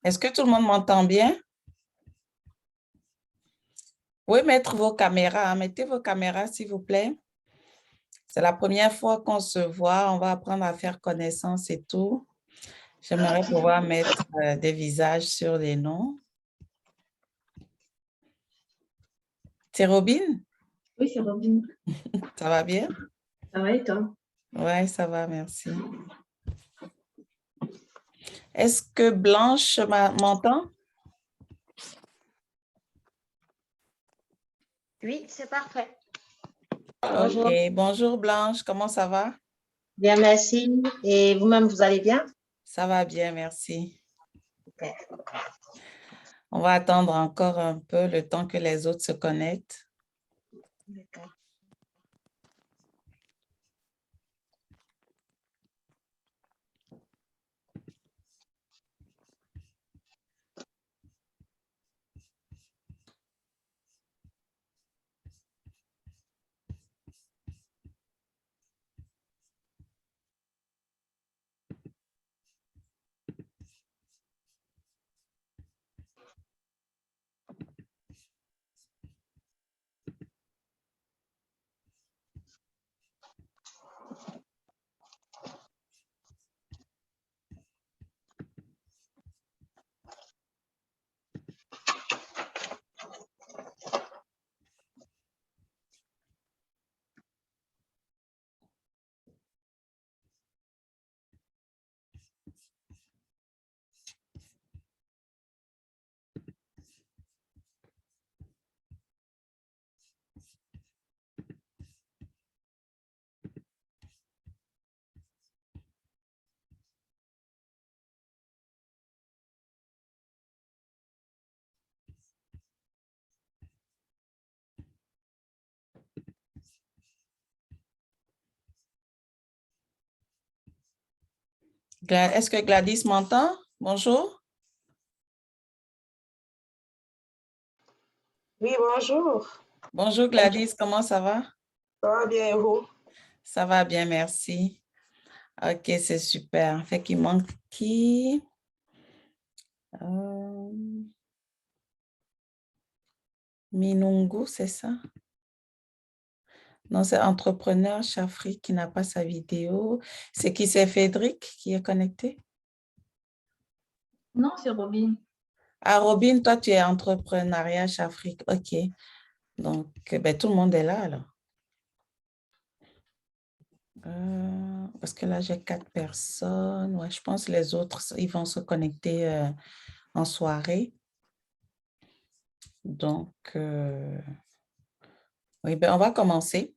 Est-ce que tout le monde m'entend bien? Oui, mettre vos caméras, hein. Mettez vos caméras, s'il vous plaît. C'est la première fois qu'on se voit. On va apprendre à faire connaissance et tout. J'aimerais pouvoir mettre des visages sur les noms. C'est Robin? Oui, c'est Robin. Ça va bien? Ça va et toi? Oui, ça va, merci. Est-ce que Blanche m'entend? Oui, c'est parfait. OK. Bonjour. Bonjour Blanche, comment ça va? Bien, merci. Et vous-même, vous allez bien? Ça va bien, merci. Super. On va attendre encore un peu le temps que les autres se connectent. D'accord. Est-ce que Gladys m'entend? Bonjour. Oui, bonjour. Bonjour Gladys, comment ça va? Ça va bien et vous? Ça va bien, merci. OK, c'est super. Fait qu'il manque qui? Minungu, c'est ça? Non, c'est Entrepreneur Chafri qui n'a pas sa vidéo. C'est qui? C'est Fédric qui est connecté? Non, c'est Robin. Ah, Robin, toi, tu es Entrepreneuriat Chafrique. OK. Donc, ben, tout le monde est là, alors. Parce que là, j'ai 4 personnes. Ouais, je pense que les autres, ils vont se connecter en soirée. Donc, oui, ben, on va commencer.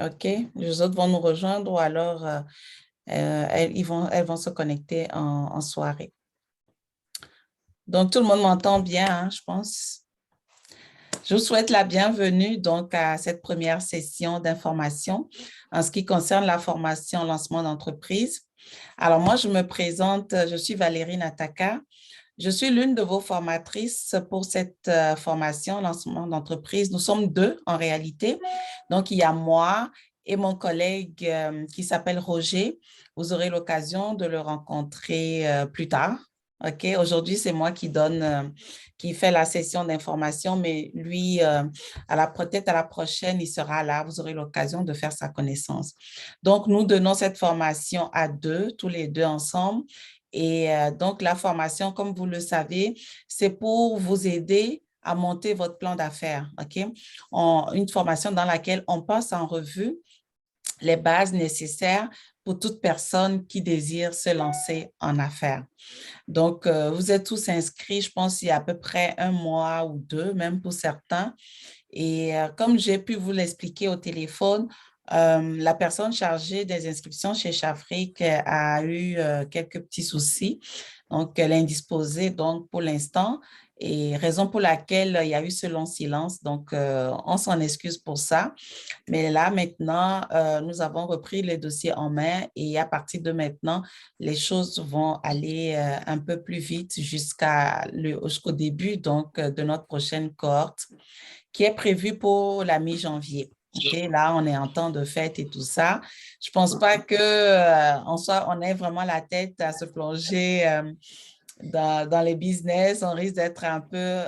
OK. Les autres vont nous rejoindre ou alors elles vont se connecter en soirée. Donc, tout le monde m'entend bien, hein, je pense. Je vous souhaite la bienvenue donc à cette première session d'information en ce qui concerne la formation lancement d'entreprise. Alors, moi, je me présente, je suis Valérie Nataka. Je suis l'une de vos formatrices pour cette formation lancement d'entreprise. Nous sommes deux en réalité. Donc, il y a moi et mon collègue qui s'appelle Roger. Vous aurez l'occasion de le rencontrer plus tard. OK, aujourd'hui, c'est moi qui fait la session d'information, mais lui, peut-être à la prochaine, il sera là. Vous aurez l'occasion de faire sa connaissance. Donc, nous donnons cette formation à deux, tous les deux ensemble. Et donc, la formation, comme vous le savez, c'est pour vous aider à monter votre plan d'affaires, OK? Une formation dans laquelle on passe en revue les bases nécessaires pour toute personne qui désire se lancer en affaires. Donc, vous êtes tous inscrits, je pense, il y a à peu près un mois ou deux, même pour certains. Et comme j'ai pu vous l'expliquer au téléphone, la personne chargée des inscriptions chez Chafrique a eu quelques petits soucis. Donc, elle est indisposée donc, pour l'instant et raison pour laquelle il y a eu ce long silence. Donc, on s'en excuse pour ça. Mais là, maintenant, nous avons repris les dossiers en main et à partir de maintenant, les choses vont aller un peu plus vite jusqu'au début donc, de notre prochaine cohorte qui est prévue pour la mi-janvier. Okay? Là, on est en temps de fête et tout ça. Je ne pense pas qu'on on ait vraiment la tête à se plonger dans les business, on risque d'être un peu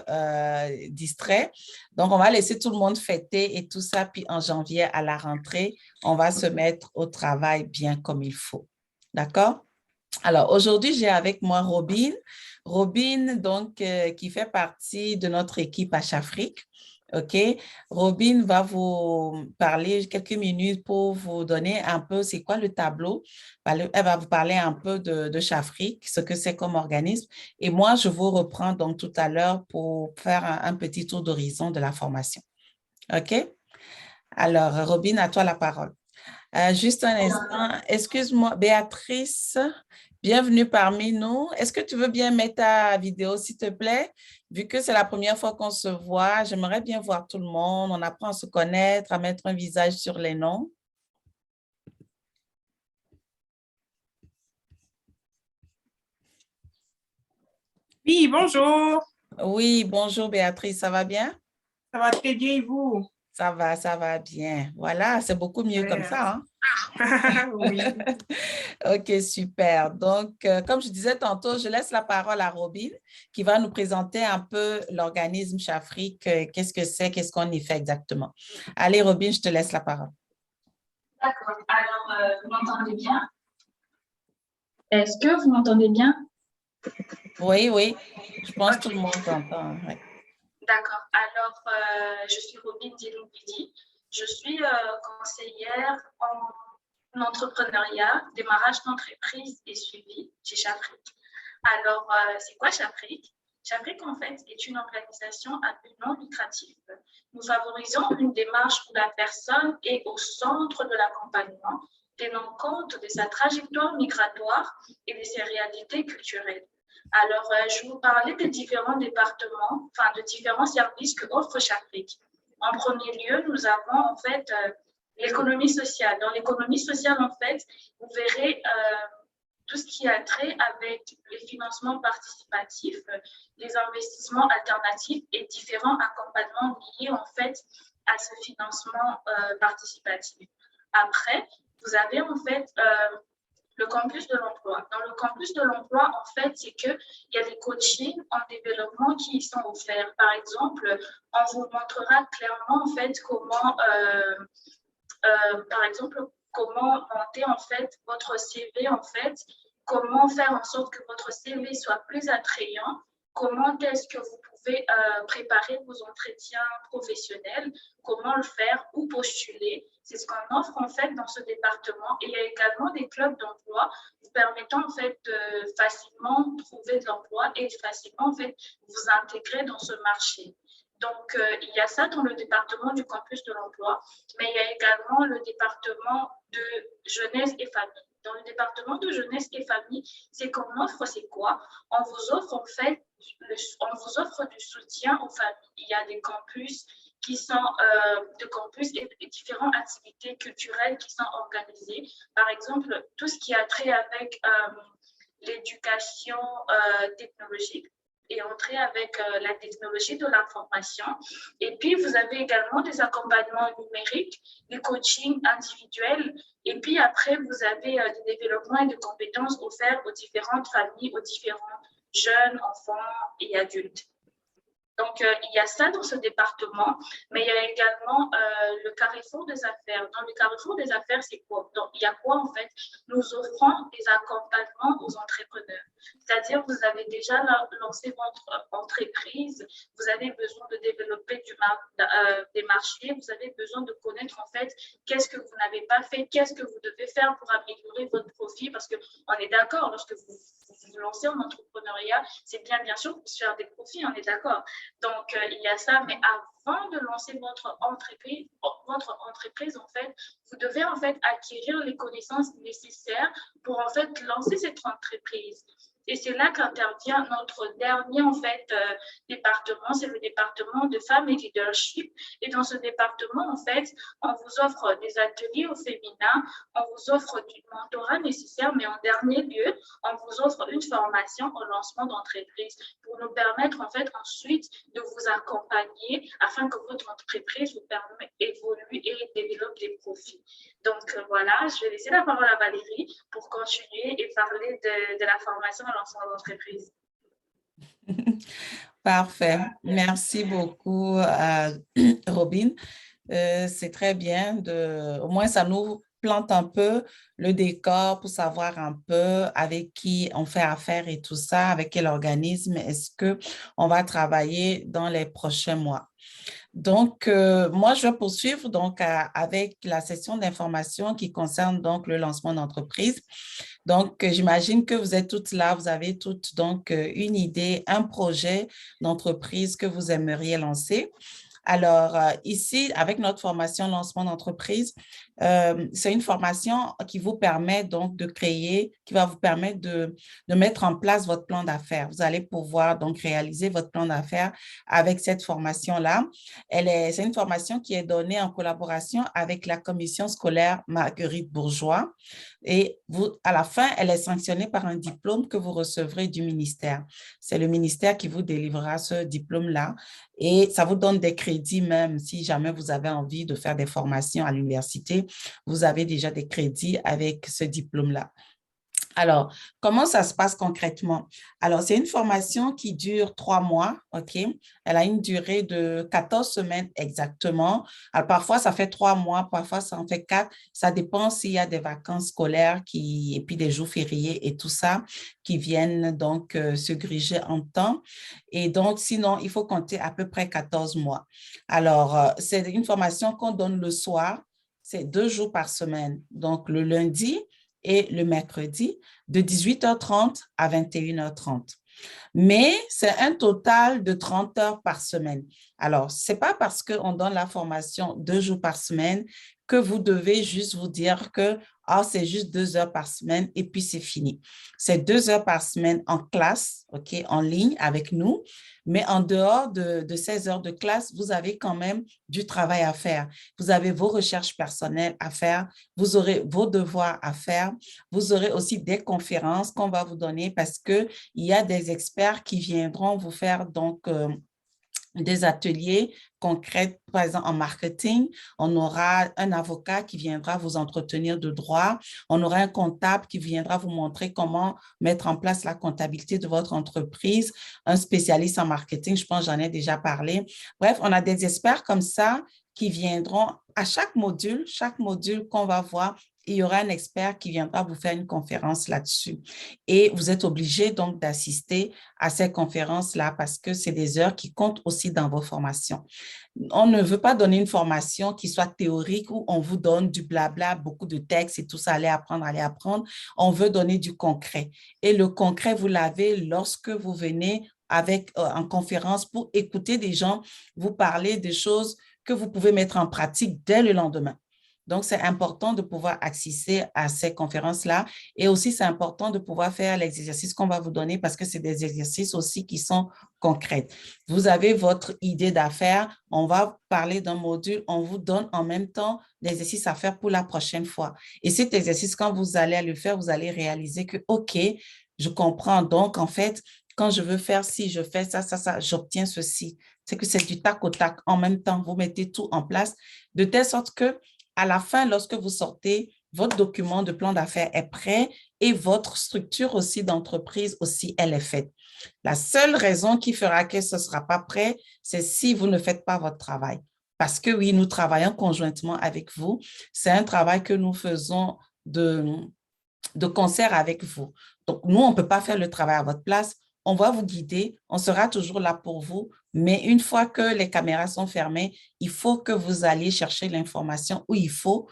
distrait. Donc, on va laisser tout le monde fêter et tout ça. Puis en janvier, à la rentrée, on va se mettre au travail bien comme il faut. D'accord? Alors, aujourd'hui, j'ai avec moi Robin. Robin, donc, qui fait partie de notre équipe H-Afrique. OK? Robin va vous parler quelques minutes pour vous donner un peu, c'est quoi le tableau? Elle va vous parler un peu de Chafrique, ce que c'est comme organisme. Et moi, je vous reprends donc tout à l'heure pour faire un petit tour d'horizon de la formation. OK? Alors, Robin, à toi la parole. Juste un instant, excuse-moi, Béatrice, bienvenue parmi nous. Est-ce que tu veux bien mettre ta vidéo, s'il te plaît? Vu que c'est la première fois qu'on se voit, j'aimerais bien voir tout le monde. On apprend à se connaître, à mettre un visage sur les noms. Oui, bonjour. Oui, bonjour Béatrice, ça va bien? Ça va très bien et vous? Ça va bien. Voilà, c'est beaucoup mieux comme ça, hein? Oui. OK, super. Donc, comme je disais tantôt, je laisse la parole à Robin qui va nous présenter un peu l'organisme Chafrique, qu'est-ce que c'est, qu'est-ce qu'on y fait exactement. Allez, Robin, je te laisse la parole. D'accord. Alors, vous m'entendez bien? Est-ce que vous m'entendez bien? Oui, oui, je pense que tout Ok. le monde t'entend. Ouais. D'accord. Alors, je suis Robin Diloubidi. Je suis conseillère en entrepreneuriat, démarrage d'entreprise et suivi chez Chafrique. Alors, c'est quoi Chafrique? Chafrique, en fait, est une organisation à but non lucratif. Nous favorisons une démarche où la personne est au centre de l'accompagnement, tenant compte de sa trajectoire migratoire et de ses réalités culturelles. Alors, je vais vous parler des différents départements, enfin, de différents services que offre Chafrique. En premier lieu, nous avons en fait l'économie sociale. Dans l'économie sociale, en fait, vous verrez tout ce qui a trait avec les financements participatifs, les investissements alternatifs et différents accompagnements liés en fait à ce financement participatif. Après, vous avez en fait le campus de l'emploi. Dans le campus de l'emploi, en fait, c'est qu'il y a des coachings en développement qui y sont offerts. Par exemple, on vous montrera clairement, en fait, comment, par exemple, comment monter, en fait, votre CV, en fait, comment faire en sorte que votre CV soit plus attrayant, comment est-ce que vous pouvez préparer vos entretiens professionnels, comment le faire, où postuler. C'est ce qu'on offre en fait dans ce département. Et il y a également des clubs d'emploi vous permettant en fait de facilement trouver de l'emploi et facilement en fait vous intégrer dans ce marché. Donc, il y a ça dans le département du campus de l'emploi, mais il y a également le département de jeunesse et famille. Dans le département de jeunesse et famille, c'est qu'on offre, c'est quoi? On vous offre en fait, on vous offre du soutien aux familles. Il y a des campus qui sont de campus et différentes activités culturelles qui sont organisées. Par exemple, tout ce qui a trait avec l'éducation technologique et entrer avec la technologie de l'information. Et puis, vous avez également des accompagnements numériques, des coachings individuels. Et puis après, vous avez des développements et des compétences offerts aux différentes familles, aux différents jeunes, enfants et adultes. Donc, il y a ça dans ce département, mais il y a également le carrefour des affaires. Dans le carrefour des affaires, c'est quoi? Donc, il y a quoi en fait? Nous offrons des accompagnements aux entrepreneurs. C'est-à-dire, vous avez déjà lancé votre entreprise, vous avez besoin de développer des marchés, vous avez besoin de connaître en fait qu'est-ce que vous n'avez pas fait, qu'est-ce que vous devez faire pour améliorer votre profit, parce qu'on est d'accord, lorsque vous lancez en entrepreneuriat, c'est bien sûr pour se faire des profits, on est d'accord. Donc, il y a ça, mais avant de lancer votre entreprise, en fait, vous devez en fait acquérir les connaissances nécessaires pour en fait lancer cette entreprise. Et c'est là qu'intervient notre dernier en fait département, c'est le département de femmes et leadership. Et dans ce département, en fait, on vous offre des ateliers au féminin, on vous offre du mentorat nécessaire, mais en dernier lieu, on vous offre une formation au lancement d'entreprise pour nous permettre en fait ensuite de vous accompagner afin que votre entreprise vous permette d'évoluer et développer des profits. Donc voilà, je vais laisser la parole à Valérie pour continuer et parler de la formation au lancement d'entreprise. Parfait. Merci beaucoup, Robin. C'est très bien au moins ça nous plante un peu le décor pour savoir un peu avec qui on fait affaire et tout ça, avec quel organisme est-ce que on va travailler dans les prochains mois. Donc, moi, je vais poursuivre donc avec la session d'information qui concerne donc le lancement d'entreprise. Donc, j'imagine que vous êtes toutes là, vous avez toutes donc une idée, un projet d'entreprise que vous aimeriez lancer. Alors, ici, avec notre formation lancement d'entreprise, c'est une formation qui vous permet donc de créer, qui va vous permettre de mettre en place votre plan d'affaires. Vous allez pouvoir donc réaliser votre plan d'affaires avec cette formation-là. C'est une formation qui est donnée en collaboration avec la commission scolaire Marguerite Bourgeois. Et à la fin, elle est sanctionnée par un diplôme que vous recevrez du ministère. C'est le ministère qui vous délivrera ce diplôme-là. Et ça vous donne des crédits même si jamais vous avez envie de faire des formations à l'université, vous avez déjà des crédits avec ce diplôme-là. Alors, comment ça se passe concrètement? Alors, c'est une formation qui dure 3 mois, OK? Elle a une durée de 14 semaines exactement. Alors, parfois, ça fait 3 mois, parfois, ça en fait 4. Ça dépend s'il y a des vacances scolaires et puis des jours fériés et tout ça qui viennent donc se griger en temps. Et donc, sinon, il faut compter à peu près 14 mois. Alors, c'est une formation qu'on donne le soir. C'est 2 jours par semaine. Donc, le lundi et le mercredi de 18h30 à 21h30. Mais c'est un total de 30 heures par semaine. Alors, ce n'est pas parce qu'on donne la formation 2 jours par semaine que vous devez juste vous dire que c'est juste 2 heures par semaine et puis c'est fini. C'est 2 heures par semaine en classe, OK, en ligne avec nous, mais en dehors de 16 heures de classe, vous avez quand même du travail à faire. Vous avez vos recherches personnelles à faire, vous aurez vos devoirs à faire, vous aurez aussi des conférences qu'on va vous donner parce qu'il y a des experts qui viendront vous faire donc des ateliers concrets, par exemple en marketing. On aura un avocat qui viendra vous entretenir de droit. On aura un comptable qui viendra vous montrer comment mettre en place la comptabilité de votre entreprise. Un spécialiste en marketing, je pense j'en ai déjà parlé. Bref, on a des experts comme ça qui viendront à chaque module qu'on va voir, il y aura un expert qui viendra vous faire une conférence là-dessus. Et vous êtes obligé donc d'assister à ces conférences-là parce que c'est des heures qui comptent aussi dans vos formations. On ne veut pas donner une formation qui soit théorique où on vous donne du blabla, beaucoup de textes et tout ça, allez apprendre. On veut donner du concret. Et le concret, vous l'avez lorsque vous venez en conférence pour écouter des gens vous parler des choses que vous pouvez mettre en pratique dès le lendemain. Donc, c'est important de pouvoir accéder à ces conférences-là et aussi, c'est important de pouvoir faire les exercices qu'on va vous donner parce que c'est des exercices aussi qui sont concrets. Vous avez votre idée d'affaires, on va parler d'un module, on vous donne en même temps l'exercice à faire pour la prochaine fois. Et cet exercice, quand vous allez le faire, vous allez réaliser que, OK, je comprends. Donc, en fait, quand je veux faire ci, je fais ça, j'obtiens ceci. C'est que c'est du tac au tac. En même temps, vous mettez tout en place de telle sorte que à la fin, lorsque vous sortez, votre document de plan d'affaires est prêt et votre structure aussi d'entreprise aussi, elle est faite. La seule raison qui fera que ce ne sera pas prêt, c'est si vous ne faites pas votre travail. Parce que oui, nous travaillons conjointement avec vous. C'est un travail que nous faisons de concert avec vous. Donc, nous, on ne peut pas faire le travail à votre place. On va vous guider, on sera toujours là pour vous, mais une fois que les caméras sont fermées, il faut que vous alliez chercher l'information où il faut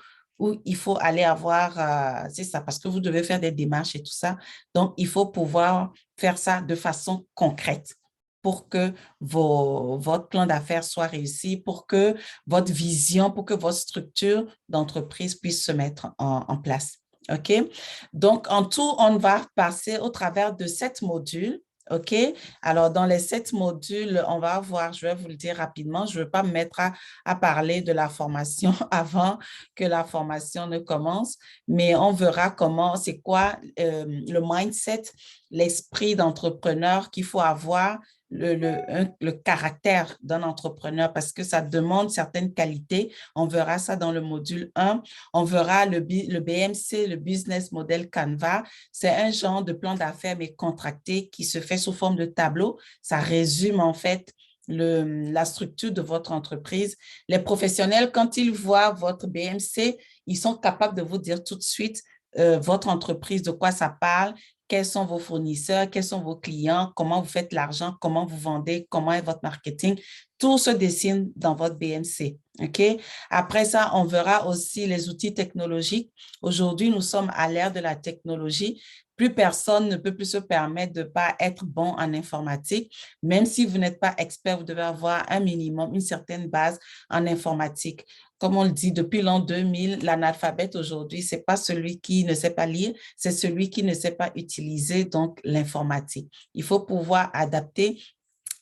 aller avoir, c'est ça, parce que vous devez faire des démarches et tout ça. Donc, il faut pouvoir faire ça de façon concrète pour que votre plan d'affaires soit réussi, pour que votre vision, pour que votre structure d'entreprise puisse se mettre en place. OK? Donc, en tout, on va passer au travers de 7 modules. OK? Alors, dans les 7 modules, on va voir, je vais vous le dire rapidement, je ne veux pas me mettre à parler de la formation avant que la formation ne commence, mais on verra comment, c'est quoi le mindset, l'esprit d'entrepreneur qu'il faut avoir, le caractère d'un entrepreneur parce que ça demande certaines qualités. On verra ça dans le module 1. On verra le BMC, le Business Model Canva. C'est un genre de plan d'affaires mais contracté qui se fait sous forme de tableau. Ça résume en fait la structure de votre entreprise. Les professionnels, quand ils voient votre BMC, ils sont capables de vous dire tout de suite votre entreprise, de quoi ça parle, quels sont vos fournisseurs, quels sont vos clients, comment vous faites l'argent, comment vous vendez, comment est votre marketing. Tout se dessine dans votre BMC. OK? Après ça, on verra aussi les outils technologiques. Aujourd'hui, nous sommes à l'ère de la technologie. Plus personne ne peut plus se permettre de ne pas être bon en informatique. Même si vous n'êtes pas expert, vous devez avoir un minimum, une certaine base en informatique. Comme on le dit, depuis l'an 2000, l'analphabète aujourd'hui, ce n'est pas celui qui ne sait pas lire, c'est celui qui ne sait pas utiliser donc l'informatique. Il faut pouvoir adapter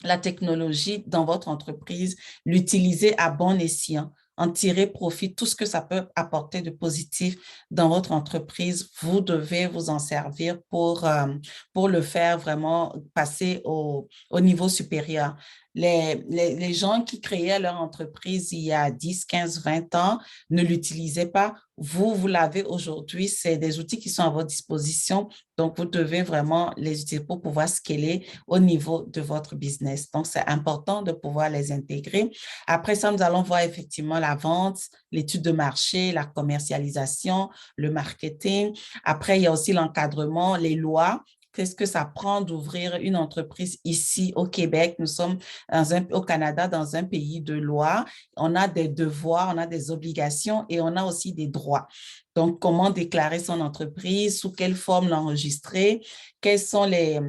la technologie dans votre entreprise, l'utiliser à bon escient, en tirer profit, tout ce que ça peut apporter de positif dans votre entreprise, vous devez vous en servir pour le faire vraiment passer au niveau supérieur. Les gens qui créaient leur entreprise il y a 10, 15, 20 ans ne l'utilisaient pas. Vous l'avez aujourd'hui, c'est des outils qui sont à votre disposition, donc vous devez vraiment les utiliser pour pouvoir scaler au niveau de votre business. Donc, c'est important de pouvoir les intégrer. Après ça, nous allons voir effectivement la vente, l'étude de marché, la commercialisation, le marketing. Après, il y a aussi l'encadrement, les lois. Qu'est-ce que ça prend d'ouvrir une entreprise ici au Québec? Nous sommes au Canada, dans un pays de loi. On a des devoirs, on a des obligations et on a aussi des droits. Donc, comment déclarer son entreprise, sous quelle forme l'enregistrer, quels sont les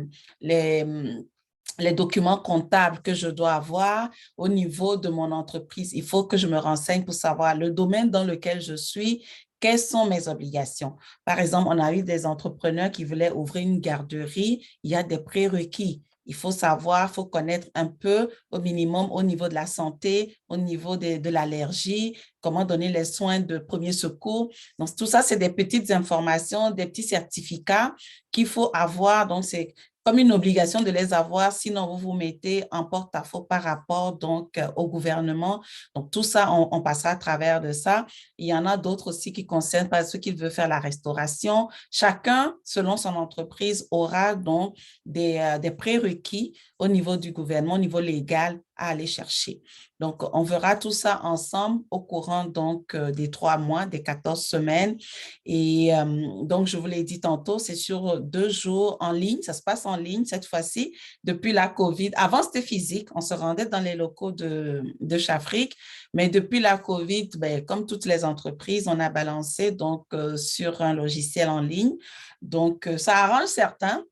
documents comptables que je dois avoir au niveau de mon entreprise. Il faut que je me renseigne pour savoir le domaine dans lequel je suis, quelles sont mes obligations. Par exemple, on a eu des entrepreneurs qui voulaient ouvrir une garderie. Il y a des prérequis. Il faut savoir, il faut connaître un peu au minimum au niveau de la santé, au niveau de l'allergie, comment donner les soins de premier secours. Donc, tout ça, c'est des petites informations, des petits certificats qu'il faut avoir. Donc, c'est comme une obligation de les avoir, sinon vous vous mettez en porte-à-faux par rapport donc au gouvernement. Donc, tout ça, on passera à travers de ça. Il y en a d'autres aussi qui concernent par ceux qui veulent faire la restauration. Chacun, selon son entreprise, aura donc des prérequis au niveau du gouvernement, au niveau légal à aller chercher. Donc, on verra tout ça ensemble au courant donc des 3 mois, des 14 semaines. Et donc, je vous l'ai dit tantôt, c'est sur 2 jours en ligne. Ça se passe en ligne cette fois-ci depuis la COVID. Avant, c'était physique. On se rendait dans les locaux de Chafrique. Mais depuis la COVID, ben, comme toutes les entreprises, on a balancé donc, sur un logiciel en ligne. Donc, ça arrange certains.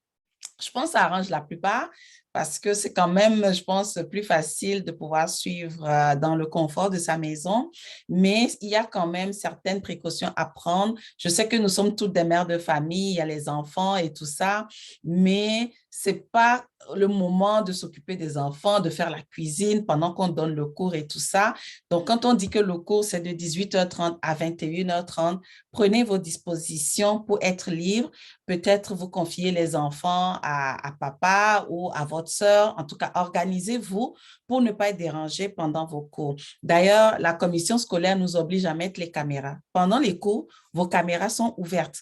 Je pense que ça arrange la plupart parce que c'est quand même, je pense, plus facile de pouvoir suivre dans le confort de sa maison, mais il y a quand même certaines précautions à prendre. Je sais que nous sommes toutes des mères de famille, il y a les enfants et tout ça, mais ce n'est pas le moment de s'occuper des enfants, de faire la cuisine pendant qu'on donne le cours et tout ça. Donc, quand on dit que le cours, c'est de 18h30 à 21h30, prenez vos dispositions pour être libre. Peut-être vous confier les enfants à papa ou à votre sœur. En tout cas, organisez-vous pour ne pas être dérangé pendant vos cours. D'ailleurs, la commission scolaire nous oblige à mettre les caméras. Pendant les cours, vos caméras sont ouvertes.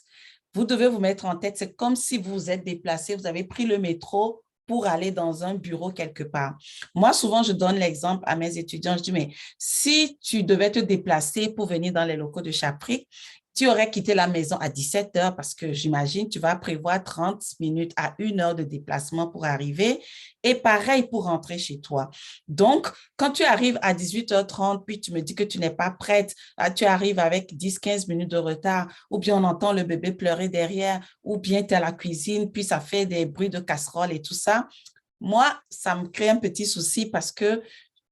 Vous devez vous mettre en tête, c'est comme si vous vous êtes déplacé, vous avez pris le métro pour aller dans un bureau quelque part. Moi, souvent, je donne l'exemple à mes étudiants, je dis, mais si tu devais te déplacer pour venir dans les locaux de Chafrique, tu aurais quitté la maison à 17h parce que j'imagine tu vas prévoir 30 minutes à 1 heure de déplacement pour arriver et pareil pour rentrer chez toi. Donc, quand tu arrives à 18h30, puis tu me dis que tu n'es pas prête, tu arrives avec 10-15 minutes de retard ou bien on entend le bébé pleurer derrière ou bien tu es à la cuisine, puis ça fait des bruits de casserole et tout ça. Moi, ça me crée un petit souci parce que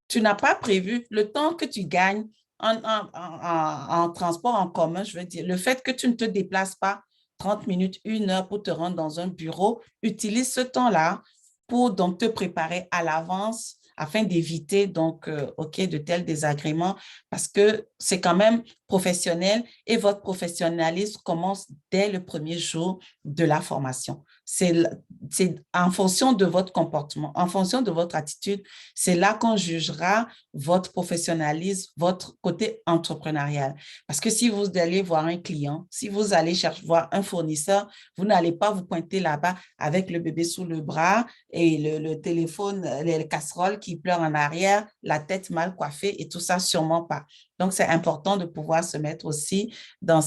tu n'as pas prévu le temps que tu gagnes en transport en commun, je veux dire, le fait que tu ne te déplaces pas 30 minutes, 1 heure pour te rendre dans un bureau, utilise ce temps-là pour donc te préparer à l'avance afin d'éviter donc de tels désagréments parce que c'est quand même professionnel et votre professionnalisme commence dès le premier jour de la formation. c'est en fonction de votre comportement, en fonction de votre attitude, c'est là qu'on jugera votre professionnalisme, votre côté entrepreneurial. Parce que si vous allez voir un client, si vous allez chercher voir un fournisseur, vous n'allez pas vous pointer là-bas avec le bébé sous le bras et le téléphone, les casseroles qui pleurent en arrière, la tête mal coiffée et tout ça, sûrement pas. Donc, c'est important de pouvoir se mettre aussi dans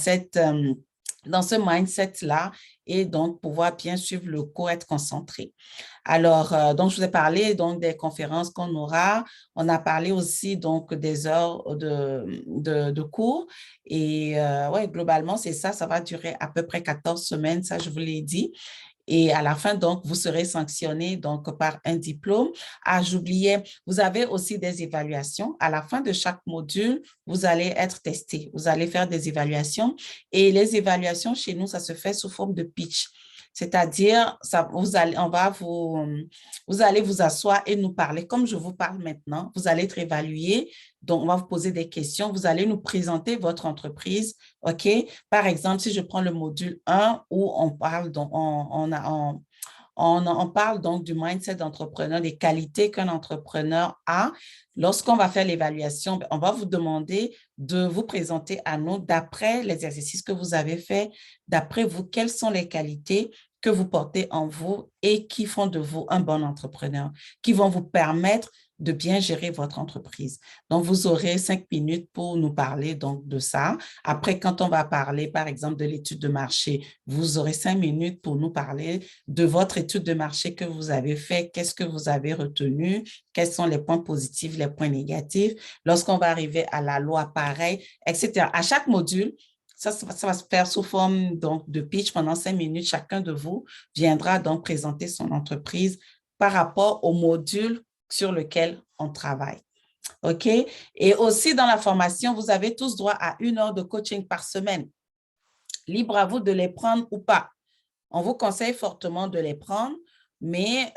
dans ce mindset-là et donc pouvoir bien suivre le cours, être concentré. Alors, donc, je vous ai parlé donc, des conférences qu'on aura. On a parlé aussi donc, des heures de cours. Et ouais, globalement, c'est ça. Ça va durer à peu près 14 semaines, ça, je vous l'ai dit. Et à la fin, donc, vous serez sanctionné donc, par un diplôme. Ah, j'oubliais, vous avez aussi des évaluations. À la fin de chaque module, vous allez être testé. Vous allez faire des évaluations. Et les évaluations, chez nous, ça se fait sous forme de pitch. C'est-à-dire, vous allez vous asseoir et nous parler. Comme je vous parle maintenant, vous allez être évalué. Donc, on va vous poser des questions. Vous allez nous présenter votre entreprise. OK? Par exemple, si je prends le module 1 où on parle, donc, on parle donc du mindset d'entrepreneur, des qualités qu'un entrepreneur a. Lorsqu'on va faire l'évaluation, on va vous demander de vous présenter à nous d'après les exercices que vous avez faits, d'après vous, quelles sont les qualités que vous portez en vous et qui font de vous un bon entrepreneur, qui vont vous permettre de bien gérer votre entreprise. Donc, vous aurez 5 minutes pour nous parler donc, de ça. Après, quand on va parler, par exemple, de l'étude de marché, vous aurez 5 minutes pour nous parler de votre étude de marché que vous avez fait, qu'est-ce que vous avez retenu, quels sont les points positifs, les points négatifs. Lorsqu'on va arriver à la loi, pareil, etc. À chaque module, ça va se faire sous forme donc, de pitch pendant 5 minutes. Chacun de vous viendra donc présenter son entreprise par rapport au module sur lequel on travaille. OK? Et aussi, dans la formation, vous avez tous droit à 1 heure de coaching par semaine. Libre à vous de les prendre ou pas. On vous conseille fortement de les prendre, mais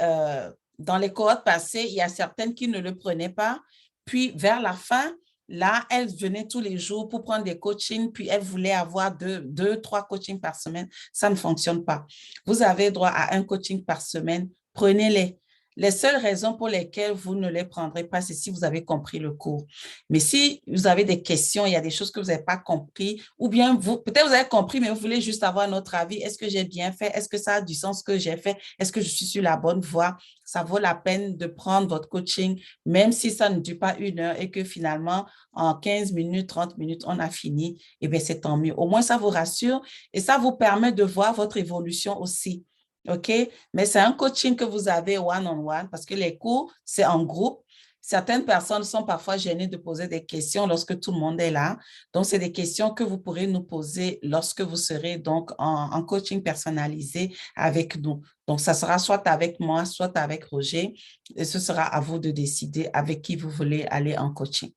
dans les cohortes passées, il y a certaines qui ne le prenaient pas. Puis, vers la fin, là, elles venaient tous les jours pour prendre des coachings, puis elles voulaient avoir 2-3 coachings par semaine. Ça ne fonctionne pas. Vous avez droit à un coaching par semaine. Prenez-les. Les seules raisons pour lesquelles vous ne les prendrez pas, c'est si vous avez compris le cours. Mais si vous avez des questions, il y a des choses que vous n'avez pas compris, ou bien peut-être vous avez compris, mais vous voulez juste avoir notre avis. Est-ce que j'ai bien fait? Est-ce que ça a du sens ce que j'ai fait? Est-ce que je suis sur la bonne voie? Ça vaut la peine de prendre votre coaching, même si ça ne dure pas 1 heure et que finalement, en 15 minutes, 30 minutes, on a fini. Eh bien, c'est tant mieux. Au moins, ça vous rassure et ça vous permet de voir votre évolution aussi. OK? Mais c'est un coaching que vous avez one-on-one parce que les cours, c'est en groupe. Certaines personnes sont parfois gênées de poser des questions lorsque tout le monde est là. Donc, c'est des questions que vous pourrez nous poser lorsque vous serez donc en coaching personnalisé avec nous. Donc, ça sera soit avec moi, soit avec Roger. Et ce sera à vous de décider avec qui vous voulez aller en coaching.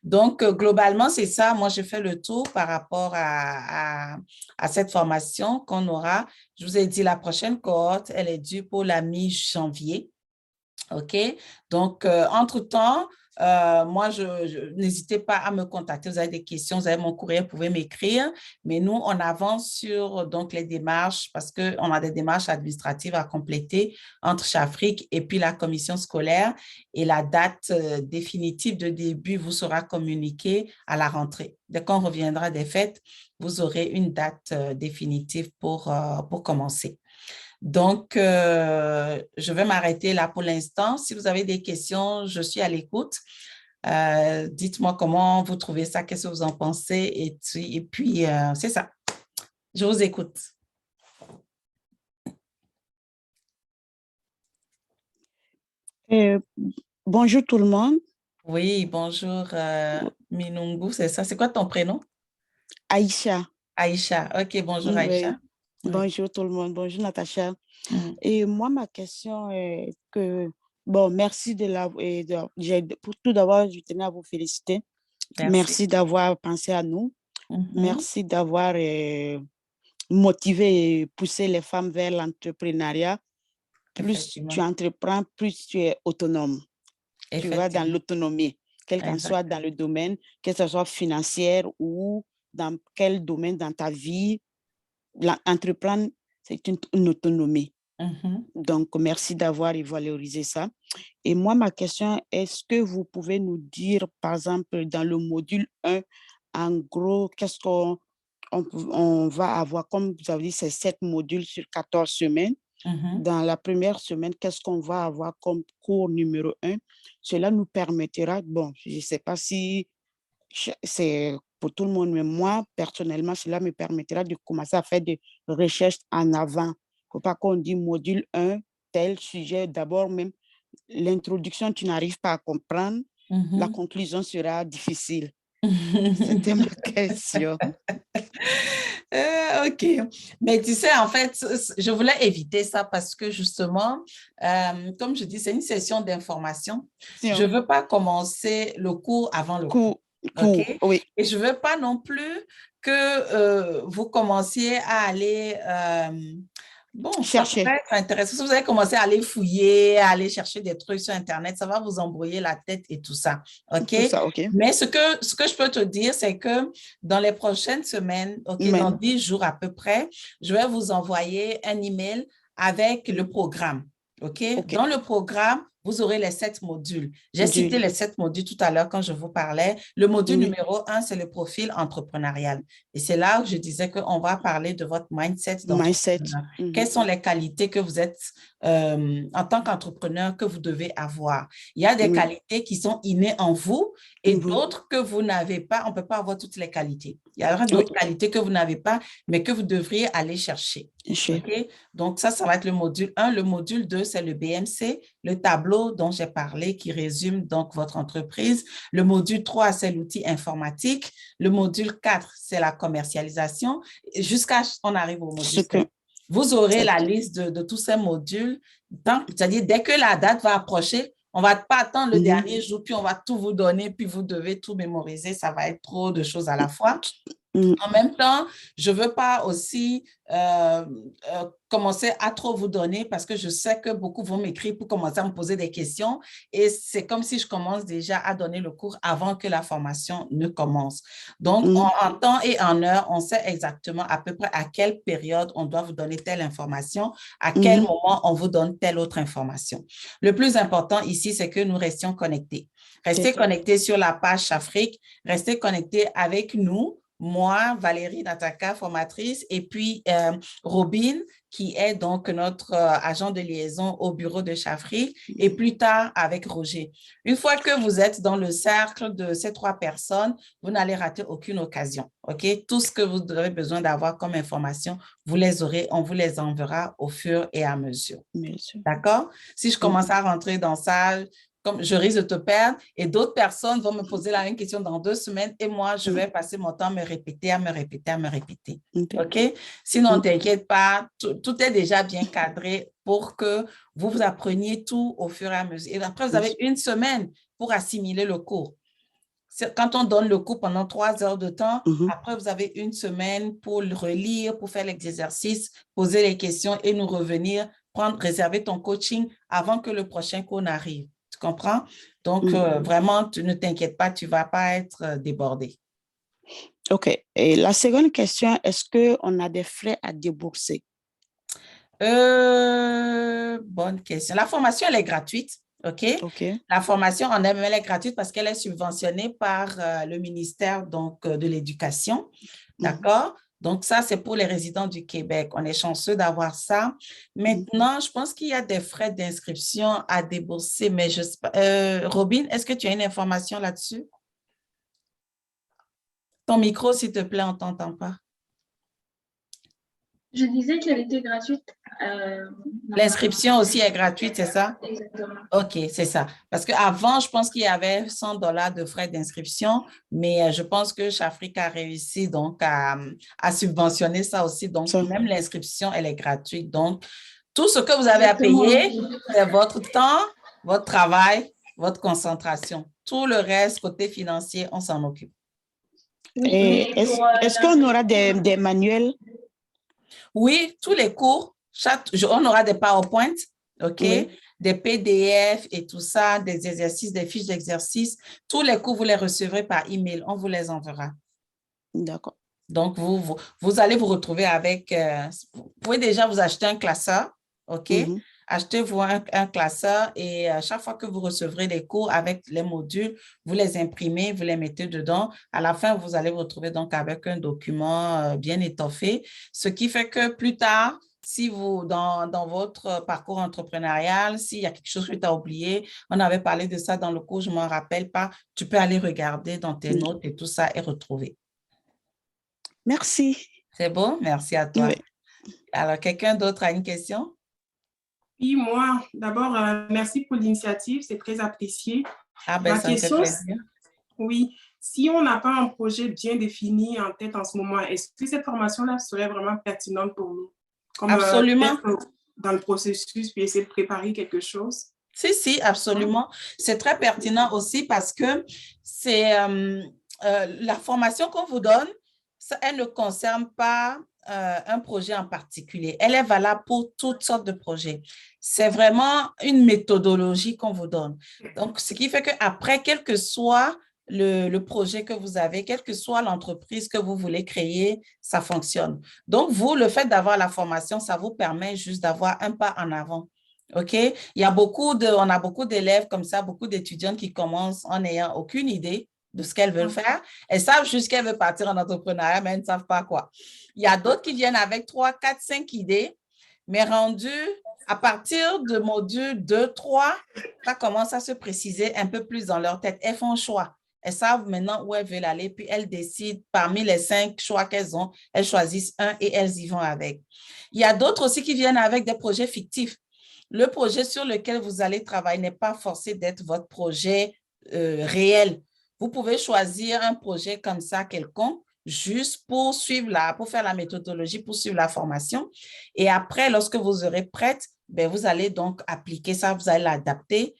Donc, globalement, c'est ça. Moi, je fais le tour par rapport à cette formation qu'on aura. Je vous ai dit, la prochaine cohorte, elle est due pour la mi-janvier. OK? Donc, entre-temps, moi, n'hésitez pas à me contacter. Vous avez des questions, vous avez mon courrier, vous pouvez m'écrire. Mais nous, on avance sur donc, les démarches parce qu'on a des démarches administratives à compléter entre Chafrique et puis la commission scolaire. Et la date définitive de début vous sera communiquée à la rentrée. Dès qu'on reviendra des fêtes, vous aurez une date définitive pour commencer. Donc, je vais m'arrêter là pour l'instant. Si vous avez des questions, je suis à l'écoute. Dites-moi comment vous trouvez ça, qu'est-ce que vous en pensez et puis c'est ça. Je vous écoute. Bonjour tout le monde. Oui, bonjour Minungu, c'est ça. C'est quoi ton prénom? Aïcha. Aïcha. OK, bonjour Aïcha. Oui. Bonjour tout le monde. Bonjour Natacha. Et moi, ma question est que, bon, merci pour tout d'abord, je tenais à vous féliciter. Merci d'avoir pensé à nous. Merci d'avoir motivé et poussé les femmes vers l'entrepreneuriat. Plus tu entreprends, plus tu es autonome. Tu vas dans l'autonomie, quel qu'en soit dans le domaine, que ce soit financier ou dans quel domaine dans ta vie. Entreprendre, c'est une autonomie. Donc, merci d'avoir valorisé ça. Et moi, ma question, est-ce que vous pouvez nous dire, par exemple, dans le module 1, en gros, qu'est-ce qu'on va avoir, comme vous avez dit, c'est 7 modules sur 14 semaines. Dans la première semaine, qu'est-ce qu'on va avoir comme cours numéro 1? Cela nous permettra, bon, je ne sais pas si c'est pour tout le monde, mais moi, personnellement, cela me permettra de commencer à faire des recherches en avant. Il ne faut pas qu'on dise module 1, tel sujet. D'abord, même l'introduction, tu n'arrives pas à comprendre, la conclusion sera difficile. C'était ma question. OK. Mais tu sais, en fait, je voulais éviter ça parce que justement, comme je dis, c'est une session d'information. Je ne veux pas commencer le cours avant le cours. OK? Oui. Et je ne veux pas non plus que vous commenciez à aller... chercher. Ça pourrait être intéressant. Si vous allez commencer à aller fouiller, à aller chercher des trucs sur Internet, ça va vous embrouiller la tête et tout ça. OK? Tout ça, OK. Mais ce que je peux te dire, c'est que dans les prochaines semaines, dans 10 jours à peu près, je vais vous envoyer un email avec le programme. OK? Dans le programme, vous aurez les 7 modules. J'ai cité les 7 modules tout à l'heure quand je vous parlais. Le module numéro 1, c'est le profil entrepreneurial. Et c'est là où je disais qu'on va parler de votre mindset d'entrepreneur. Quelles sont les qualités que vous êtes en tant qu'entrepreneur que vous devez avoir? Il y a des qualités qui sont innées en vous et d'autres que vous n'avez pas. On ne peut pas avoir toutes les qualités. Il y aura d'autres qualités que vous n'avez pas, mais que vous devriez aller chercher. Okay? Donc, ça va être le module 1. Le module 2, c'est le BMC, le tableau dont j'ai parlé qui résume donc votre entreprise. Le module 3, c'est l'outil informatique. Le module 4, c'est la commercialisation. Jusqu'à ce qu'on arrive au module 7. Vous aurez la liste de tous ces modules. C'est-à-dire, dès que la date va approcher, on ne va pas attendre le dernier jour, puis on va tout vous donner, puis vous devez tout mémoriser. Ça va être trop de choses à la fois. En même temps, je ne veux pas aussi commencer à trop vous donner parce que je sais que beaucoup vont m'écrire pour commencer à me poser des questions et c'est comme si je commence déjà à donner le cours avant que la formation ne commence. Donc, en temps et en heure, on sait exactement à peu près à quelle période on doit vous donner telle information, à quel moment on vous donne telle autre information. Le plus important ici, c'est que nous restions connectés. Restez connectés sur la page Chafrique, restez connectés avec nous. Moi, Valérie Nataka, formatrice, et puis Robin, qui est donc notre agent de liaison au bureau de Chafrique, et plus tard avec Roger. Une fois que vous êtes dans le cercle de ces 3 personnes, vous n'allez rater aucune occasion. OK? Tout ce que vous avez besoin d'avoir comme information, vous les aurez, on vous les enverra au fur et à mesure. D'accord? Si je commence à rentrer dans ça, comme je risque de te perdre et d'autres personnes vont me poser la même question dans 2 semaines et moi, je vais passer mon temps à me répéter. OK? Sinon, ne t'inquiète pas, tout est déjà bien cadré pour que vous appreniez tout au fur et à mesure. Et après, vous avez 1 semaine pour assimiler le cours. Quand on donne le cours pendant 3 heures de temps, après, vous avez 1 semaine pour le relire, pour faire l'exercice, poser les questions et nous revenir, réserver ton coaching avant que le prochain cours n'arrive. Tu comprends? Donc, vraiment, ne t'inquiète pas, tu ne vas pas être débordé. OK. Et la seconde question, est-ce qu'on a des frais à débourser? Bonne question. La formation, elle est gratuite. OK? La formation en elle est gratuite parce qu'elle est subventionnée par le ministère donc, de l'Éducation. D'accord? Donc, ça, c'est pour les résidents du Québec. On est chanceux d'avoir ça. Maintenant, je pense qu'il y a des frais d'inscription à débourser, mais je sais pas. Robin, est-ce que tu as une information là-dessus? Ton micro, s'il te plaît, on ne t'entend pas. Je disais qu'elle était gratuite. L'inscription aussi est gratuite, c'est ça? Exactement. OK, c'est ça. Parce qu'avant, je pense qu'il y avait $100 de frais d'inscription, mais je pense que Chafrique a réussi donc à subventionner ça aussi. Donc, même l'inscription, elle est gratuite. Donc, tout ce que vous avez à payer, c'est votre temps, votre travail, votre concentration. Tout le reste, côté financier, on s'en occupe. Est-ce qu'on aura des manuels? Oui, tous les cours, on aura des PowerPoint, OK? Des PDF et tout ça, des exercices, des fiches d'exercice. Tous les cours, vous les recevrez par email. On vous les enverra. D'accord. Donc, vous allez vous retrouver avec... vous pouvez déjà vous acheter un classeur, OK? Mhm. Achetez-vous un classeur et à chaque fois que vous recevrez les cours avec les modules, vous les imprimez, vous les mettez dedans. À la fin, vous allez vous retrouver donc avec un document bien étoffé, ce qui fait que plus tard, si vous, dans votre parcours entrepreneurial, s'il y a quelque chose que tu as oublié, on avait parlé de ça dans le cours, je ne m'en rappelle pas, tu peux aller regarder dans tes notes et tout ça et retrouver. Merci. C'est bon? Merci à toi. Oui. Alors, quelqu'un d'autre a une question? Oui, moi, d'abord, merci pour l'initiative, c'est très apprécié. Ah ben, Ma ça me fait question, plaisir. oui, si on n'a pas un projet bien défini en tête en ce moment, est-ce que cette formation-là serait vraiment pertinente pour nous? Comme Absolument. dans le processus, puis essayer de préparer quelque chose? Si, absolument. C'est très pertinent aussi parce que c'est la formation qu'on vous donne, elle ne concerne pas un projet en particulier. Elle est valable pour toutes sortes de projets. C'est vraiment une méthodologie qu'on vous donne. Donc, ce qui fait qu'après, quel que soit le projet que vous avez, quelle que soit l'entreprise que vous voulez créer, ça fonctionne. Donc, vous, le fait d'avoir la formation, ça vous permet juste d'avoir un pas en avant. OK? On a beaucoup d'élèves comme ça, beaucoup d'étudiantes qui commencent en n'ayant aucune idée de ce qu'elles veulent faire. Elles savent juste qu'elles veulent partir en entrepreneuriat, mais elles ne savent pas quoi. Il y a d'autres qui viennent avec 3, 4, 5 idées, mais rendues à partir de module 2, 3, ça commence à se préciser un peu plus dans leur tête. Elles font un choix. Elles savent maintenant où elles veulent aller, puis elles décident parmi les 5 choix qu'elles ont, elles choisissent un et elles y vont avec. Il y a d'autres aussi qui viennent avec des projets fictifs. Le projet sur lequel vous allez travailler n'est pas forcé d'être votre projet réel. Vous pouvez choisir un projet comme ça quelconque, juste pour faire la méthodologie, pour suivre la formation. Et après, lorsque vous serez prête, ben, vous allez donc appliquer ça, vous allez l'adapter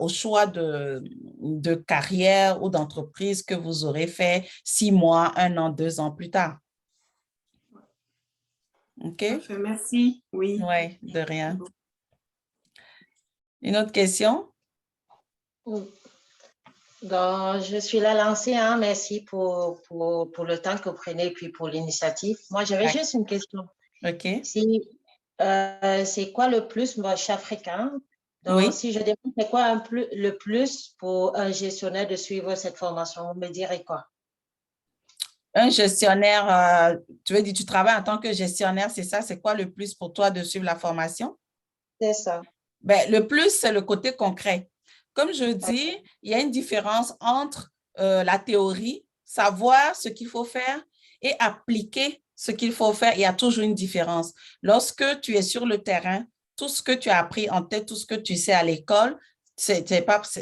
au choix de carrière ou d'entreprise que vous aurez fait 6 mois, 1 an, 2 ans plus tard. OK? Parfait, merci. Oui. Oui, de rien. Une autre question? Donc, je suis là lancée, hein. Merci pour le temps que vous prenez et puis pour l'initiative. Moi, j'avais juste une question. OK. C'est quoi le plus? Moi, je suis africain. Donc, Oui. si je demande c'est quoi le plus pour un gestionnaire de suivre cette formation, vous me direz quoi? Un gestionnaire, tu veux dire, tu travailles en tant que gestionnaire, c'est ça? C'est quoi le plus pour toi de suivre la formation? C'est ça. Ben, le plus, c'est le côté concret. Comme je dis, il y a une différence entre la théorie, savoir ce qu'il faut faire et appliquer ce qu'il faut faire. Il y a toujours une différence. Lorsque tu es sur le terrain, tout ce que tu as appris en tête, tout ce que tu sais à l'école,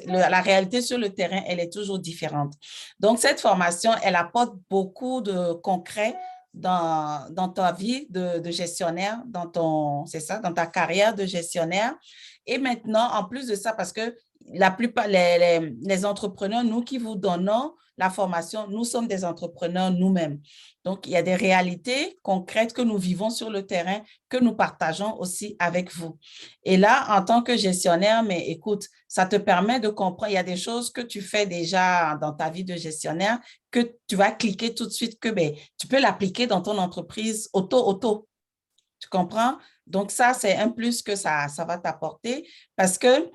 la réalité sur le terrain, elle est toujours différente. Donc, cette formation, elle apporte beaucoup de concret dans ta vie de gestionnaire, dans ta carrière de gestionnaire. Et maintenant, en plus de ça, parce que la plupart, les entrepreneurs, nous qui vous donnons la formation, nous sommes des entrepreneurs nous-mêmes. Donc, il y a des réalités concrètes que nous vivons sur le terrain, que nous partageons aussi avec vous. Et là, en tant que gestionnaire, mais écoute, ça te permet de comprendre, il y a des choses que tu fais déjà dans ta vie de gestionnaire que tu vas cliquer tout de suite que ben, tu peux l'appliquer dans ton entreprise auto. Tu comprends? Donc, ça, c'est un plus que ça va t'apporter parce que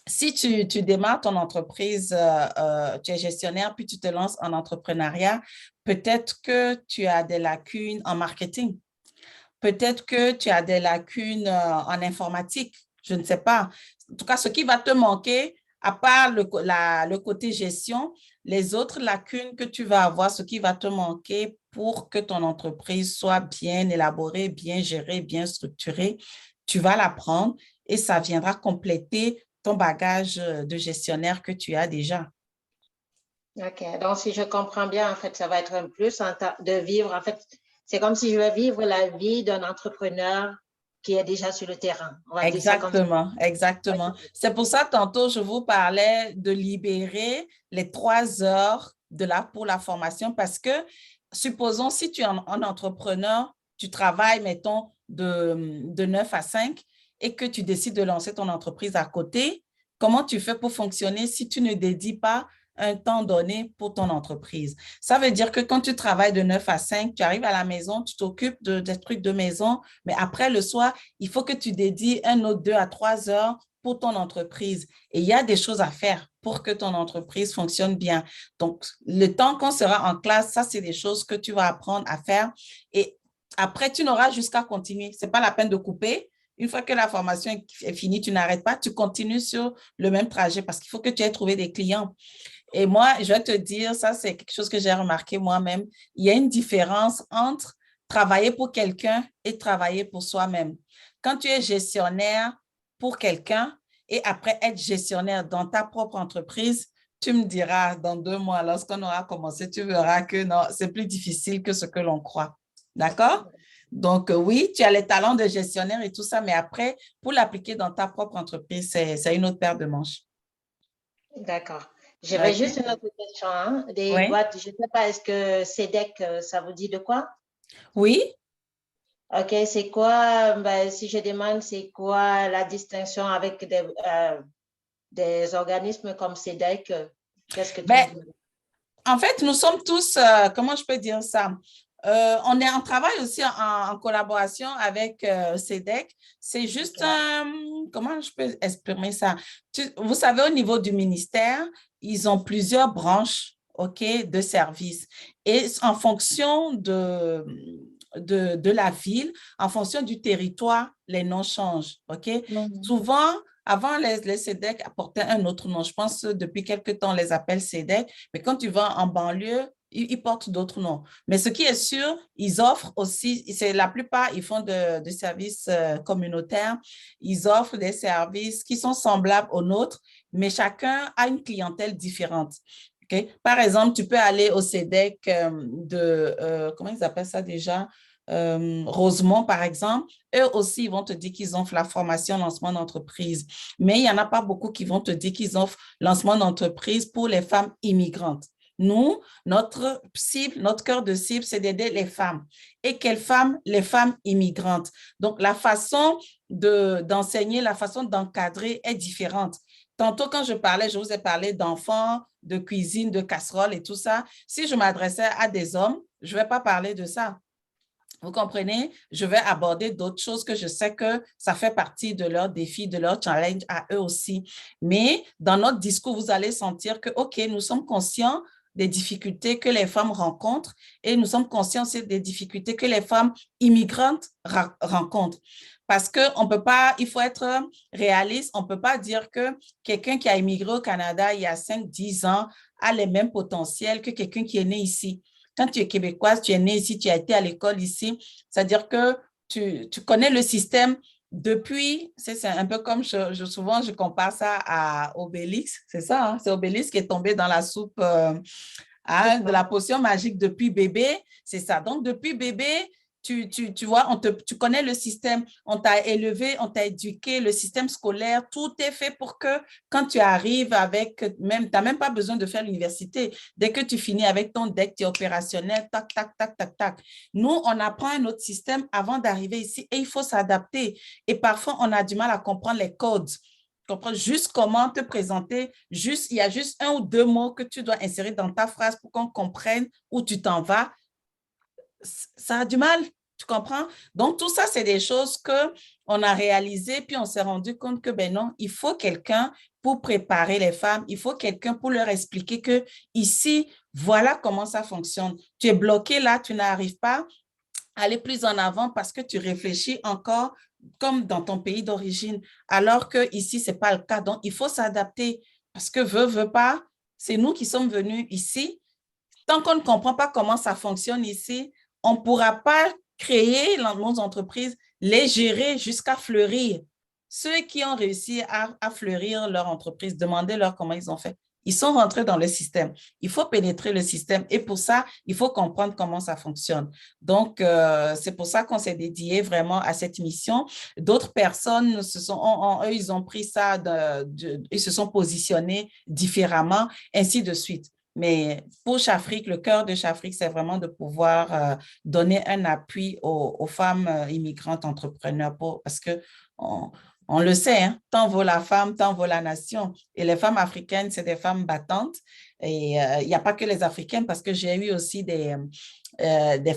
si tu démarres ton entreprise, tu es gestionnaire, puis tu te lances en entrepreneuriat, peut-être que tu as des lacunes en marketing. Peut-être que tu as des lacunes en informatique. Je ne sais pas. En tout cas, ce qui va te manquer, à part le côté gestion, les autres lacunes que tu vas avoir, ce qui va te manquer pour que ton entreprise soit bien élaborée, bien gérée, bien structurée, tu vas l'apprendre et ça viendra compléter ton bagage de gestionnaire que tu as déjà. OK. Donc, si je comprends bien, en fait, ça va être un plus de vivre, en fait, c'est comme si je vais vivre la vie d'un entrepreneur qui est déjà sur le terrain. On va dire ça comme ça. Exactement. C'est pour ça, tantôt, je vous parlais de libérer les 3 heures pour la formation parce que, supposons, si tu es un entrepreneur, tu travailles, mettons, de 9 à 5 et que tu décides de lancer ton entreprise à côté, comment tu fais pour fonctionner si tu ne dédies pas un temps donné pour ton entreprise. Ça veut dire que quand tu travailles de 9 à 5, tu arrives à la maison, tu t'occupes des trucs de maison, mais après le soir, il faut que tu dédies un autre 2 à 3 heures pour ton entreprise. Et il y a des choses à faire pour que ton entreprise fonctionne bien. Donc, le temps qu'on sera en classe, ça, c'est des choses que tu vas apprendre à faire. Et après, tu n'auras jusqu'à continuer. Ce n'est pas la peine de couper. Une fois que la formation est finie, tu n'arrêtes pas, tu continues sur le même trajet parce qu'il faut que tu aies trouvé des clients. Et moi, je vais te dire, ça, c'est quelque chose que j'ai remarqué moi-même. Il y a une différence entre travailler pour quelqu'un et travailler pour soi-même. Quand tu es gestionnaire pour quelqu'un et après être gestionnaire dans ta propre entreprise, tu me diras dans 2 mois, lorsqu'on aura commencé, tu verras que non, c'est plus difficile que ce que l'on croit. D'accord? Donc, oui, tu as les talents de gestionnaire et tout ça, mais après, pour l'appliquer dans ta propre entreprise, c'est une autre paire de manches. D'accord. J'avais juste une autre question. Hein? Des boîtes, je ne sais pas, est-ce que CEDEC, ça vous dit de quoi? Oui. OK, c'est quoi, ben, si je demande, c'est quoi la distinction avec des organismes comme CEDEC? Qu'est-ce que tu me dis? En fait, nous sommes tous, comment je peux dire ça? On travaille aussi en collaboration avec CEDEC. C'est juste, comment je peux exprimer ça? Vous savez, au niveau du ministère, ils ont plusieurs branches, OK, de services. Et en fonction de la ville, en fonction du territoire, les noms changent, OK? Souvent, avant, les CEDEC apportaient un autre nom. Je pense depuis quelque temps, on les appelle CEDEC, mais quand tu vas en banlieue, ils portent d'autres noms. Mais ce qui est sûr, ils offrent aussi, c'est la plupart, ils font de services communautaires, ils offrent des services qui sont semblables aux nôtres, mais chacun a une clientèle différente. Okay? Par exemple, tu peux aller au CEDEC comment ils appellent ça déjà? Rosemont, par exemple, eux aussi, ils vont te dire qu'ils offrent la formation lancement d'entreprise. Mais il n'y en a pas beaucoup qui vont te dire qu'ils offrent lancement d'entreprise pour les femmes immigrantes. Nous, notre cible, notre cœur de cible, c'est d'aider les femmes. Et quelles femmes? Les femmes immigrantes. Donc, la façon d'enseigner, la façon d'encadrer est différente. Tantôt, quand je parlais, je vous ai parlé d'enfants, de cuisine, de casseroles et tout ça. Si je m'adressais à des hommes, je ne vais pas parler de ça. Vous comprenez? Je vais aborder d'autres choses que je sais que ça fait partie de leurs défis, de leurs challenges à eux aussi. Mais dans notre discours, vous allez sentir que, OK, nous sommes conscients des difficultés que les femmes rencontrent et nous sommes conscients aussi des difficultés que les femmes immigrantes rencontrent. Parce qu'on ne peut pas, il faut être réaliste, on ne peut pas dire que quelqu'un qui a immigré au Canada il y a 5-10 ans a les mêmes potentiels que quelqu'un qui est né ici. Quand tu es québécoise, tu es née ici, tu as été à l'école ici, c'est-à-dire que tu connais le système depuis, c'est un peu comme souvent je compare ça à Obélix, c'est ça, hein? C'est Obélix qui est tombé dans la soupe de la potion magique depuis bébé, c'est ça. Donc, depuis bébé, tu vois, tu connais le système, on t'a élevé, on t'a éduqué, le système scolaire, tout est fait pour que quand tu arrives avec, tu n'as même pas besoin de faire l'université. Dès que tu finis avec ton deck, tu es opérationnel, tac, tac, tac, tac, tac. Nous, on apprend un autre système avant d'arriver ici et il faut s'adapter. Et parfois, on a du mal à comprendre les codes. Comprends juste comment te présenter, il y a juste 1 ou 2 mots que tu dois insérer dans ta phrase pour qu'on comprenne où tu t'en vas. Ça a du mal, tu comprends? Donc, tout ça, c'est des choses qu'on a réalisées, puis on s'est rendu compte que, ben non, il faut quelqu'un pour préparer les femmes, il faut quelqu'un pour leur expliquer que ici, voilà comment ça fonctionne. Tu es bloqué là, tu n'arrives pas à aller plus en avant parce que tu réfléchis encore comme dans ton pays d'origine, alors qu'ici, ce n'est pas le cas. Donc, il faut s'adapter parce que veut pas, c'est nous qui sommes venus ici. Tant qu'on ne comprend pas comment ça fonctionne ici, on ne pourra pas créer nos entreprises, les gérer jusqu'à fleurir. Ceux qui ont réussi à fleurir leur entreprise, demandez-leur comment ils ont fait. Ils sont rentrés dans le système. Il faut pénétrer le système et pour ça, il faut comprendre comment ça fonctionne. Donc, c'est pour ça qu'on s'est dédié vraiment à cette mission. D'autres personnes, eux, ils ont pris ça, ils se sont positionnés différemment, ainsi de suite. Mais pour Chafrique, le cœur de Chafrique, c'est vraiment de pouvoir donner un appui aux femmes immigrantes entrepreneurs parce que on le sait, hein, tant vaut la femme, tant vaut la nation. Et les femmes africaines, c'est des femmes battantes. Et il n'y a pas que les Africaines, parce que j'ai eu aussi des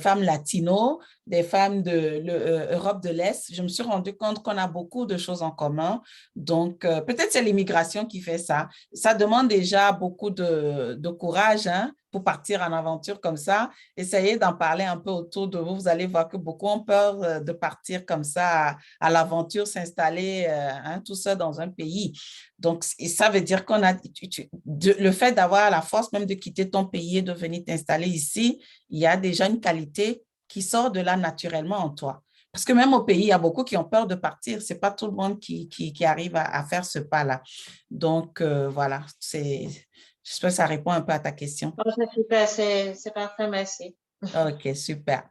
femmes latinos, des femmes de l'Europe de l'Est. Je me suis rendu compte qu'on a beaucoup de choses en commun. Donc, peut-être c'est l'immigration qui fait ça. Ça demande déjà beaucoup de courage, hein, pour partir en aventure comme ça. Essayez d'en parler un peu autour de vous. Vous allez voir que beaucoup ont peur de partir comme ça à l'aventure, s'installer hein, tout seul dans un pays. Donc, ça veut dire qu'on a le fait d'avoir la force même de quitter ton pays et de venir t'installer ici, il y a déjà une qualité qui sort de là naturellement en toi. Parce que même au pays, il y a beaucoup qui ont peur de partir. Ce n'est pas tout le monde qui arrive à faire ce pas-là. Donc, voilà, j'espère que ça répond un peu à ta question. C'est super, c'est parfait, merci. OK, super.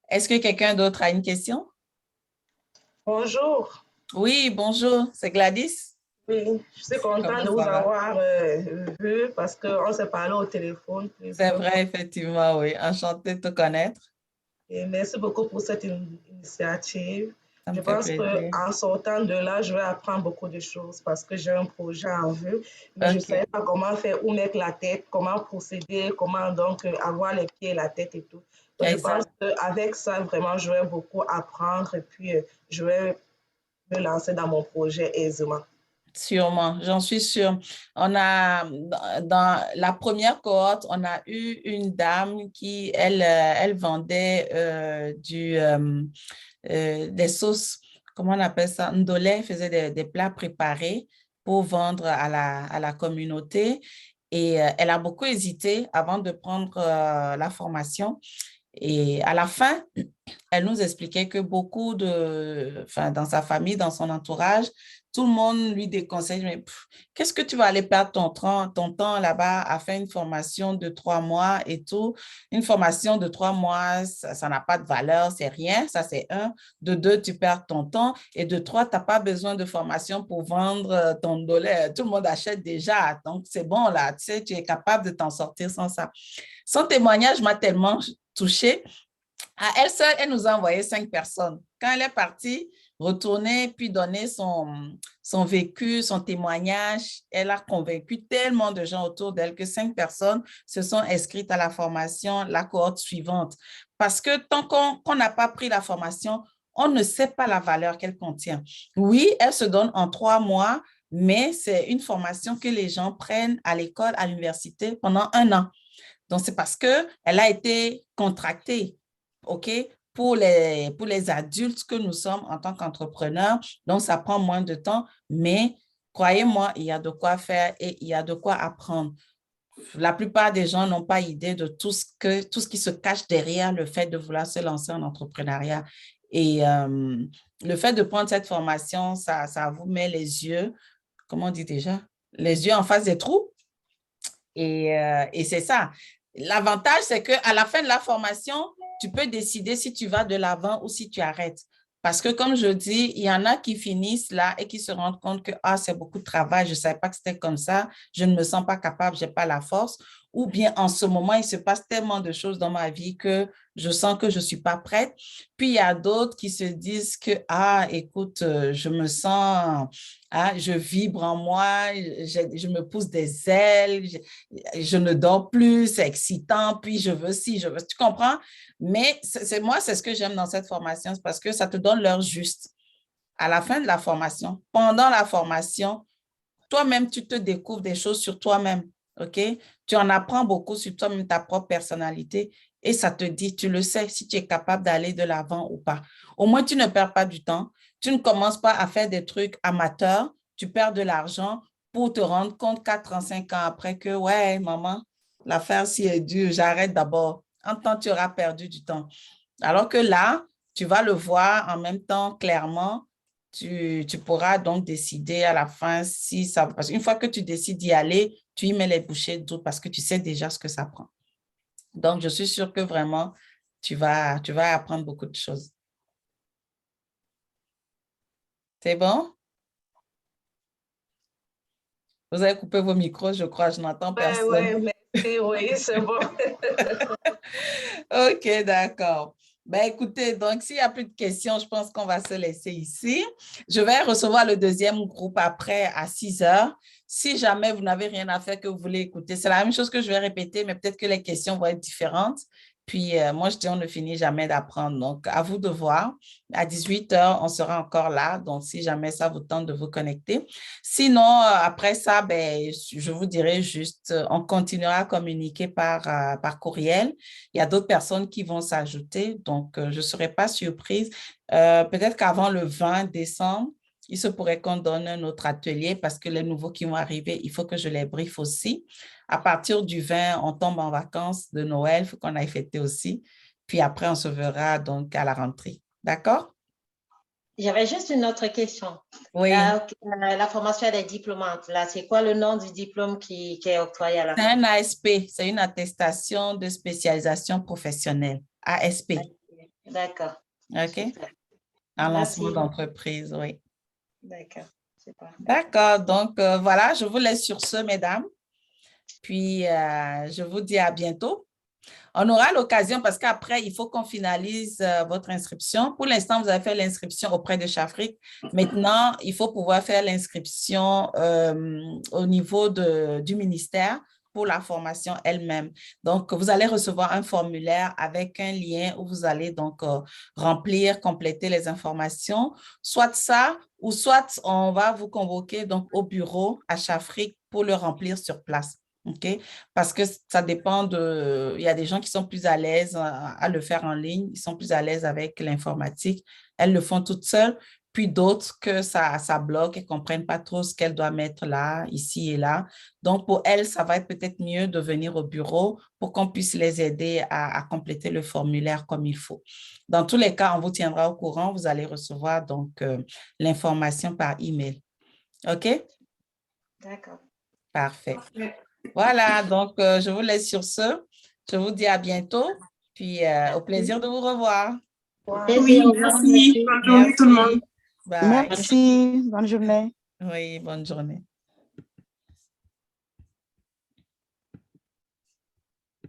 Est-ce que quelqu'un d'autre a une question? Bonjour. Oui, bonjour, c'est Gladys. Oui, je suis contente de vous avoir vu parce qu'on s'est parlé au téléphone. C'est vrai, effectivement, oui. Enchantée de te connaître. Et merci beaucoup pour cette initiative. Ça me Je fait pense plaisir. qu'en sortant de là, je vais apprendre beaucoup de choses parce que j'ai un projet en vue, mais je ne savais pas comment faire, où mettre la tête, comment procéder, comment donc avoir les pieds et la tête et tout. Donc, je pense qu'avec ça, vraiment, je vais beaucoup apprendre et puis je vais me lancer dans mon projet aisément. Sûrement, j'en suis sûre. On a, dans la première cohorte, on a eu une dame qui, elle vendait des sauces, comment on appelle ça? Ndolé, elle faisait des plats préparés pour vendre à la communauté. Et elle a beaucoup hésité avant de prendre la formation. Et à la fin, elle nous expliquait que beaucoup dans sa famille, dans son entourage, tout le monde lui déconseille, mais qu'est-ce que tu vas aller perdre ton temps là-bas à faire une formation de 3 mois et tout? Une formation de 3 mois, ça n'a pas de valeur, c'est rien, ça c'est un. De 2, tu perds ton temps. Et de 3, tu n'as pas besoin de formation pour vendre ton dollar. Tout le monde achète déjà, donc c'est bon là, tu sais, tu es capable de t'en sortir sans ça. Son témoignage m'a tellement touchée. À elle seule, elle nous a envoyé 5 personnes. Quand elle est partie, retourner puis donner son vécu, son témoignage, elle a convaincu tellement de gens autour d'elle que 5 personnes se sont inscrites à la formation, la cohorte suivante. Parce que tant qu'on n'a pas pris la formation, on ne sait pas la valeur qu'elle contient. Oui, elle se donne en 3 mois, mais c'est une formation que les gens prennent à l'école, à l'université pendant 1 an. Donc, c'est parce qu'elle a été contractée, OK, pour les adultes que nous sommes en tant qu'entrepreneurs. Donc, ça prend moins de temps, mais croyez-moi, il y a de quoi faire et il y a de quoi apprendre. La plupart des gens n'ont pas idée de tout ce qui se cache derrière le fait de vouloir se lancer en entrepreneuriat. Et le fait de prendre cette formation, ça vous met les yeux, comment on dit déjà? Les yeux en face des trous. Et c'est ça. L'avantage, c'est qu'à la fin de la formation, tu peux décider si tu vas de l'avant ou si tu arrêtes. Parce que, comme je dis, il y en a qui finissent là et qui se rendent compte que c'est beaucoup de travail, je ne savais pas que c'était comme ça, je ne me sens pas capable, je n'ai pas la force. Ou bien, en ce moment, il se passe tellement de choses dans ma vie que je sens que je ne suis pas prête. Puis, il y a d'autres qui se disent que, écoute, je me sens, je vibre en moi, je me pousse des ailes, je ne dors plus, c'est excitant, puis je veux ci, je veux, tu comprends? Mais moi, c'est ce que j'aime dans cette formation, c'est parce que ça te donne l'heure juste. À la fin de la formation, pendant la formation, toi-même, tu te découvres des choses sur toi-même, OK? Tu en apprends beaucoup sur toi-même, ta propre personnalité, et ça te dit, tu le sais, si tu es capable d'aller de l'avant ou pas. Au moins, tu ne perds pas du temps. Tu ne commences pas à faire des trucs amateurs, tu perds de l'argent pour te rendre compte 4 ans, 5 ans après que, ouais, maman, l'affaire si est dure, j'arrête d'abord. En temps, tu auras perdu du temps. Alors que là, tu vas le voir en même temps clairement, tu pourras donc décider à la fin si ça... Parce qu'une fois que tu décides d'y aller, tu y mets les bouchées d'eau parce que tu sais déjà ce que ça prend. Donc, je suis sûre que vraiment, tu vas apprendre beaucoup de choses. C'est bon? Vous avez coupé vos micros, je crois, je n'entends personne. Oui, merci, oui, c'est bon. OK, d'accord. Ben, écoutez, donc s'il n'y a plus de questions, je pense qu'on va se laisser ici. Je vais recevoir le deuxième groupe après à 6 heures. Si jamais vous n'avez rien à faire que vous voulez écouter, c'est la même chose que je vais répéter, mais peut-être que les questions vont être différentes. Puis, moi, je dis, on ne finit jamais d'apprendre. Donc, à vous de voir. À 18 heures, on sera encore là. Donc, si jamais ça vous tente de vous connecter. Sinon, après ça, ben, je vous dirai juste, on continuera à communiquer par courriel. Il y a d'autres personnes qui vont s'ajouter. Donc, je ne serai pas surprise. Peut-être qu'avant le 20 décembre, il se pourrait qu'on donne un autre atelier parce que les nouveaux qui vont arriver, il faut que je les briefe aussi. À partir du 20, on tombe en vacances de Noël, il faut qu'on aille fêter aussi. Puis après, on se verra donc à la rentrée. D'accord? J'avais juste une autre question. Oui. La formation des diplômantes, là, c'est quoi le nom du diplôme qui est octroyé à la fin? C'est un ASP, c'est une attestation de spécialisation professionnelle, ASP. D'accord. OK? En lancement d'entreprise, oui. D'accord. D'accord, donc voilà, je vous laisse sur ce, mesdames. Puis, je vous dis à bientôt. On aura l'occasion, parce qu'après, il faut qu'on finalise votre inscription. Pour l'instant, vous avez fait l'inscription auprès de Chafrique. Maintenant, il faut pouvoir faire l'inscription au niveau du ministère pour la formation elle-même. Donc, vous allez recevoir un formulaire avec un lien où vous allez donc remplir, compléter les informations. Soit ça, ou soit on va vous convoquer donc au bureau à Chafrique pour le remplir sur place. OK? Parce que ça dépend il y a des gens qui sont plus à l'aise à le faire en ligne, ils sont plus à l'aise avec l'informatique, elles le font toutes seules, puis d'autres que ça bloque, elles ne comprennent pas trop ce qu'elles doivent mettre là, ici et là. Donc, pour elles, ça va être peut-être mieux de venir au bureau pour qu'on puisse les aider à compléter le formulaire comme il faut. Dans tous les cas, on vous tiendra au courant, vous allez recevoir donc l'information par email. OK? D'accord. Parfait. Voilà, donc je vous laisse sur ce. Je vous dis à bientôt, puis au plaisir de vous revoir. Oui, merci. Bonne journée tout le monde. Bye. Merci. Bonne journée. Oui, bonne journée.